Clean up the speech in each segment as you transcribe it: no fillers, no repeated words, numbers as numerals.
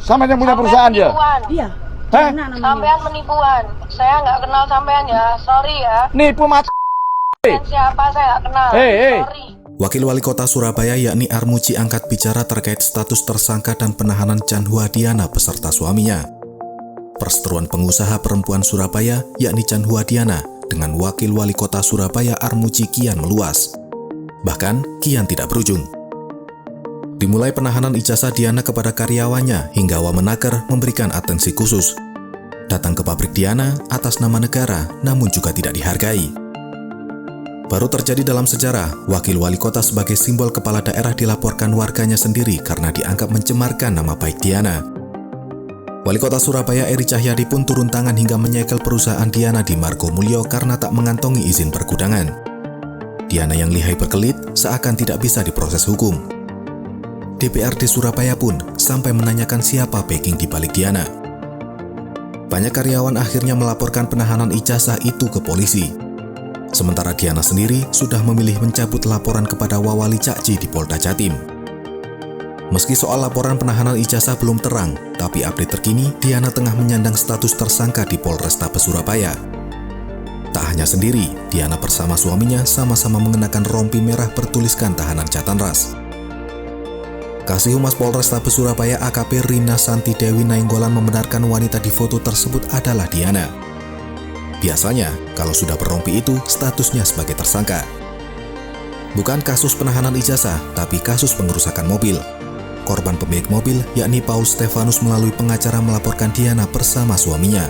Sama yang punya perusahaan dia? Iya. Hah? Sampean penipuan. Saya nggak kenal sampean ya. Sorry ya. Nipu mati. Siapa saya nggak kenal. Sorry. Wakil Wali Kota Surabaya yakni Armuji angkat bicara terkait status tersangka dan penahanan Chan Hua Diana beserta suaminya. Perseteruan pengusaha perempuan Surabaya yakni Chan Hua Diana dengan Wakil Wali Kota Surabaya Armuji kian meluas. Bahkan kian tidak berujung. Dimulai penahanan ijazah Diana kepada karyawannya hingga Wamenaker memberikan atensi khusus. Datang ke pabrik Diana atas nama negara namun juga tidak dihargai. Baru terjadi dalam sejarah, wakil wali kota sebagai simbol kepala daerah dilaporkan warganya sendiri karena dianggap mencemarkan nama baik Diana. Wali Kota Surabaya Eri Cahyadi pun turun tangan hingga menyegel perusahaan Diana di Margomulyo karena tak mengantongi izin pergudangan. Diana yang lihai berkelit seakan tidak bisa diproses hukum. DPRD Surabaya pun sampai menanyakan siapa backing di balik Diana. Banyak karyawan akhirnya melaporkan penahanan ijazah itu ke polisi. Sementara Diana sendiri sudah memilih mencabut laporan kepada Wawali Cakji di Polda Jatim. Meski soal laporan penahanan ijazah belum terang, tapi update terkini Diana tengah menyandang status tersangka di Polrestabes Surabaya. Tak hanya sendiri, Diana bersama suaminya sama-sama mengenakan rompi merah bertuliskan tahanan Jatan Ras. Kasih Humas Polrestabes Surabaya AKP Rina Santi Dewi Nainggolan membenarkan wanita di foto tersebut adalah Diana. Biasanya, kalau sudah berrompi itu statusnya sebagai tersangka. Bukan kasus penahanan ijazah, tapi kasus pengerusakan mobil. Korban pemilik mobil, yakni Paul Stefanus melalui pengacara melaporkan Diana bersama suaminya.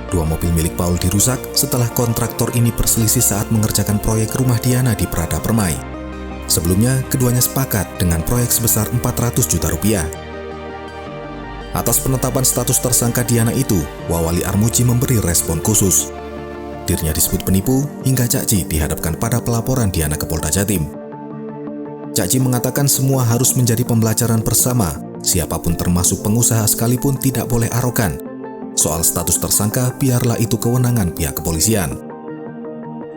Dua mobil milik Paul dirusak setelah kontraktor ini berselisih saat mengerjakan proyek rumah Diana di Prada Permai. Sebelumnya, keduanya sepakat dengan proyek sebesar 400 juta rupiah. Atas penetapan status tersangka Diana itu, Wawali Armuji memberi respon khusus. Dirinya disebut penipu hingga Cakji dihadapkan pada pelaporan Diana ke Polda Jatim. Cakji mengatakan semua harus menjadi pembelajaran bersama, siapapun termasuk pengusaha sekalipun tidak boleh arogan. Soal status tersangka biarlah itu kewenangan pihak kepolisian.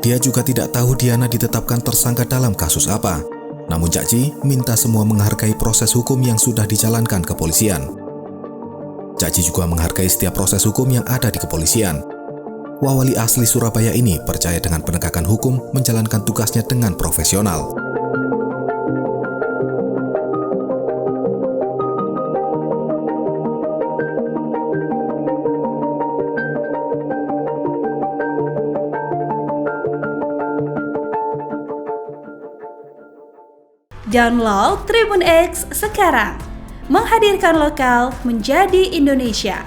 Dia juga tidak tahu Diana ditetapkan tersangka dalam kasus apa. Namun Cakji minta semua menghargai proses hukum yang sudah dijalankan kepolisian. Cakji juga menghargai setiap proses hukum yang ada di kepolisian. Wawali asli Surabaya ini percaya dengan penegakan hukum menjalankan tugasnya dengan profesional. Download Tribun X sekarang, menghadirkan lokal menjadi Indonesia.